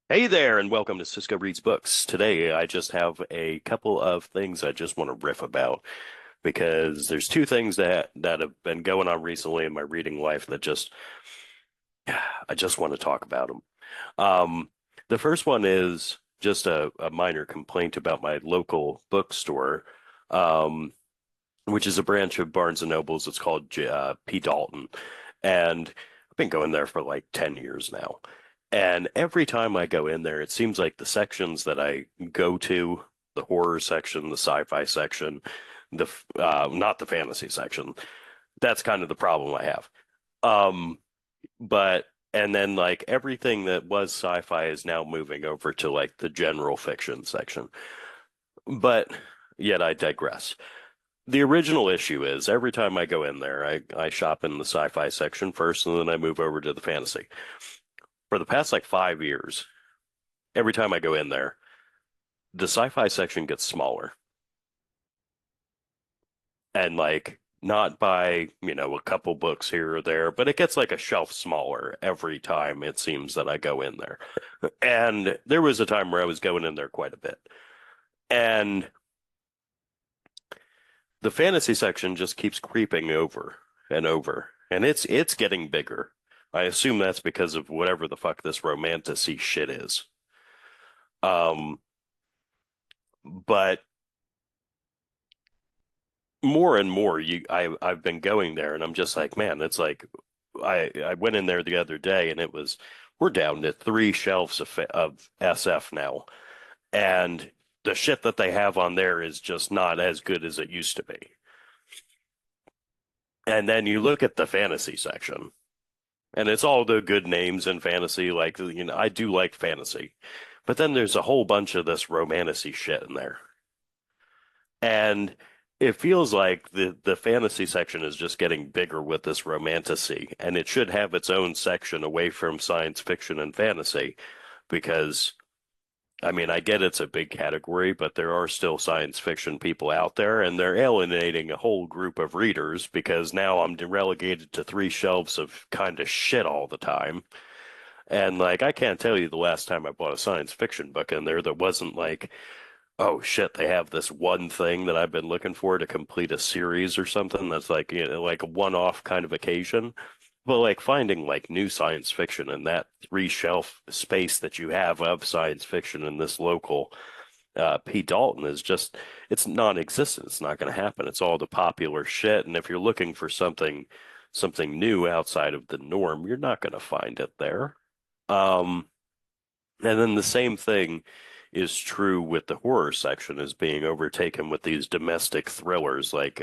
Hey there, and welcome to Cisco Reads Books. Today, I just have a couple of things I just want to riff about because there's two things that have been going on recently in my reading life that just I just want to talk about them. Um, the first one is just a minor complaint about my local bookstore, um, which is a branch of Barnes and Nobles. It's called P. Dalton, and I've been going there for like 10 years now. And every time I go in there, it seems like the sections that I go to, the horror section, the sci-fi section, the not the fantasy section, that's kind of the problem I have. Um, but and then like everything that was sci-fi is now moving over to like the general fiction section. But yet I digress. The original issue is every time I go in there, I shop in the sci-fi section first, and then I move over to the fantasy. For the past like 5 years, every time I go in there, the sci-fi section gets smaller, and like not by, a couple books here or there, but it gets like a shelf smaller every time it seems that I go in there. And there was a time where I was going in there quite a bit. And the fantasy section just keeps creeping over and over, and it's getting bigger. I assume that's because of whatever the fuck this romantasy shit is. Um, but more and more, I've been going there, and I'm just like, man, it's like I went in there the other day, and it was we're down to three shelves of SF now, and the shit that they have on there is just not as good as it used to be. And then you look at the fantasy section. And it's all the good names in fantasy. Like, I do like fantasy, but then there's a whole bunch of this romantasy shit in there. And it feels like the fantasy section is just getting bigger with this romantasy, and it should have its own section away from science fiction and fantasy because I mean, I get it's a big category, but there are still science fiction people out there, and they're alienating a whole group of readers because now I'm relegated to three shelves of kind of shit all the time. And like, I can't tell you the last time I bought a science fiction book in there that wasn't like, oh shit, they have this one thing that I've been looking for to complete a series or something that's like, like a one-off kind of occasion. But like finding like new science fiction in that three shelf space that you have of science fiction in this local P. Dalton is just it's non-existent. It's not going to happen. It's all the popular shit. And if you're looking for something new outside of the norm, you're not going to find it there. Um, and then the same thing is true with the horror section is being overtaken with these domestic thrillers like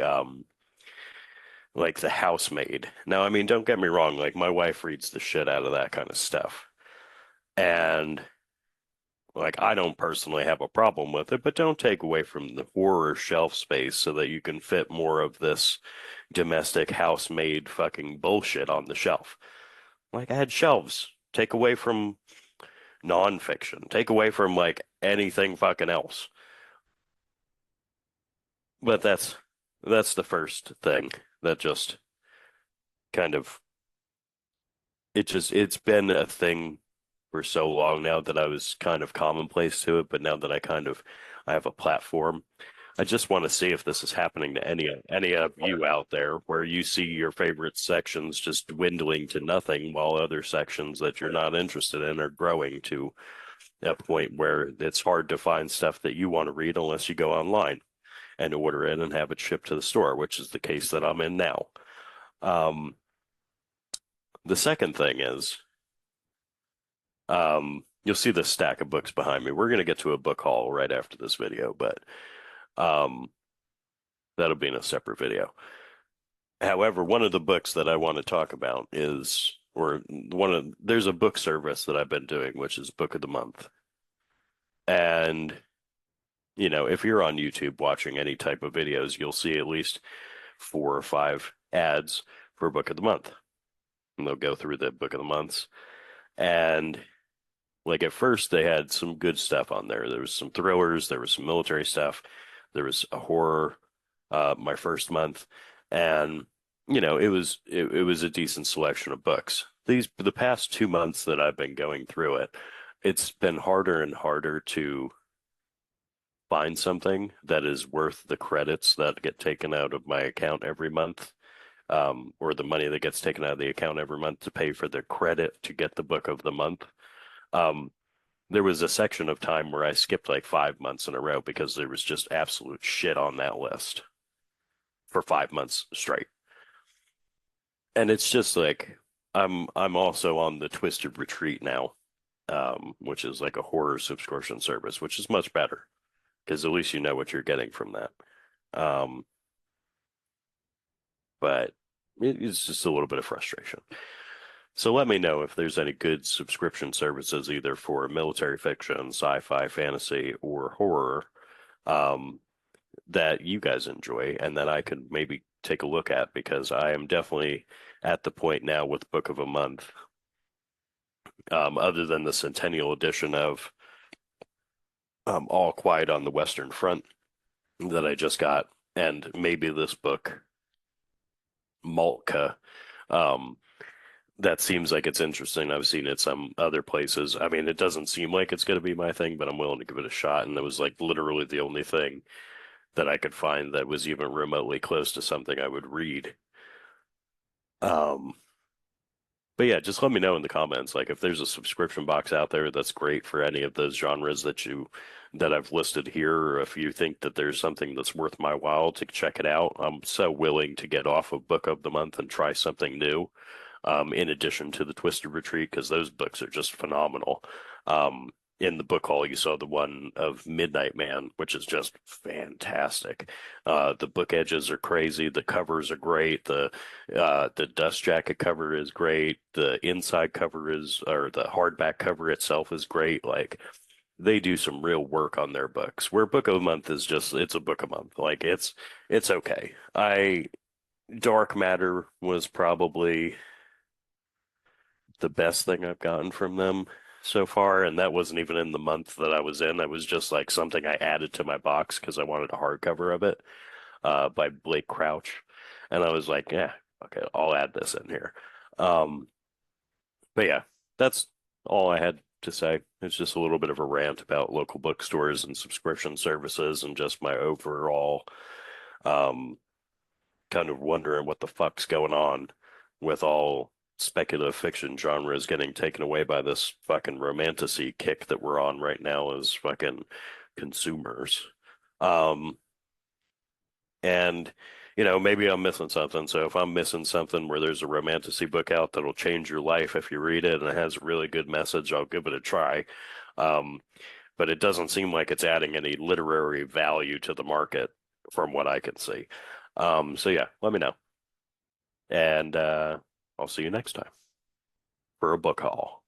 The Housemaid. Now, I mean, don't get me wrong, like my wife reads the shit out of that kind of stuff. And like I don't personally have a problem with it, but don't take away from the horror shelf space so that you can fit more of this domestic housemaid fucking bullshit on the shelf. Like I had shelves. Take away from nonfiction. Take away from like anything fucking else. But that's the first thing that just kind of it's been a thing for so long now that I was kind of commonplace to it, but now that I have a platform, I just want to see if this is happening to any of you out there where you see your favorite sections just dwindling to nothing while other sections that you're not interested in are growing to a point where it's hard to find stuff that you want to read unless you go online and order it and have it shipped to the store, which is the case that I'm in now. Um, the second thing is you'll see the stack of books behind me. We're going to get to a book haul right after this video, but um, that'll be in a separate video. However, one of the books that I want to talk about is, there's a book service that I've been doing, which is Book of the Month. And, if you're on YouTube watching any type of videos, you'll see at least 4 or 5 ads for Book of the Month. And they'll go through the Book of the Months. And like at first, they had some good stuff on there. There was some thrillers, there was some military stuff, there was a horror. My first month, and it was a decent selection of books. The past 2 months that I've been going through it, it's been harder and harder to find something that is worth the credits that get taken out of my account every month, or the money that gets taken out of the account every month to pay for the credit to get the book of the month. Um, there was a section of time where I skipped like 5 months in a row because there was just absolute shit on that list for 5 months straight. And it's just like I'm also on the Twisted Retreat now, which is like a horror subscription service, which is much better because at least you know what you're getting from that. Um, but it's just a little bit of frustration. So let me know if there's any good subscription services either for military fiction, sci-fi, fantasy, or horror, um, that you guys enjoy and that I could maybe take a look at because I am definitely at the point now with Book of a Month, other than the Centennial edition of All Quiet on the Western Front that I just got, and maybe this book, Maltka. Um, that seems like it's interesting. I've seen it some other places. I mean, it doesn't seem like it's going to be my thing, but I'm willing to give it a shot. And it was like literally the only thing that I could find that was even remotely close to something I would read. Um, but yeah, just let me know in the comments, like if there's a subscription box out there that's great for any of those genres that I've listed here, or if you think that there's something that's worth my while to check it out. I'm so willing to get off of Book of the Month and try something new, in addition to the Twisted Retreat, because those books are just phenomenal. In the book haul, you saw the one of Midnight Man, which is just fantastic. The book edges are crazy. The covers are great. The dust jacket cover is great. The inside cover is, or the hardback cover itself is great. Like they do some real work on their books. Where Book of the Month is just, it's a book a month. Like it's okay. Dark Matter was probably the best thing I've gotten from them so far, and that wasn't even in the month that I was in. It was just like something I added to my box because I wanted a hardcover of it, by Blake Crouch, and I was like, yeah, okay, I'll add this in here. Um, but yeah, that's all I had to say. It's just a little bit of a rant about local bookstores and subscription services and just my overall, um, kind of wondering what the fuck's going on with all speculative fiction genres getting taken away by this fucking romantasy kick that we're on right now as fucking consumers. Um, and maybe I'm missing something. So if I'm missing something where there's a romantasy book out that'll change your life if you read it and it has a really good message, I'll give it a try. Um, but it doesn't seem like it's adding any literary value to the market from what I can see. So yeah, let me know. And I'll see you next time for a book haul.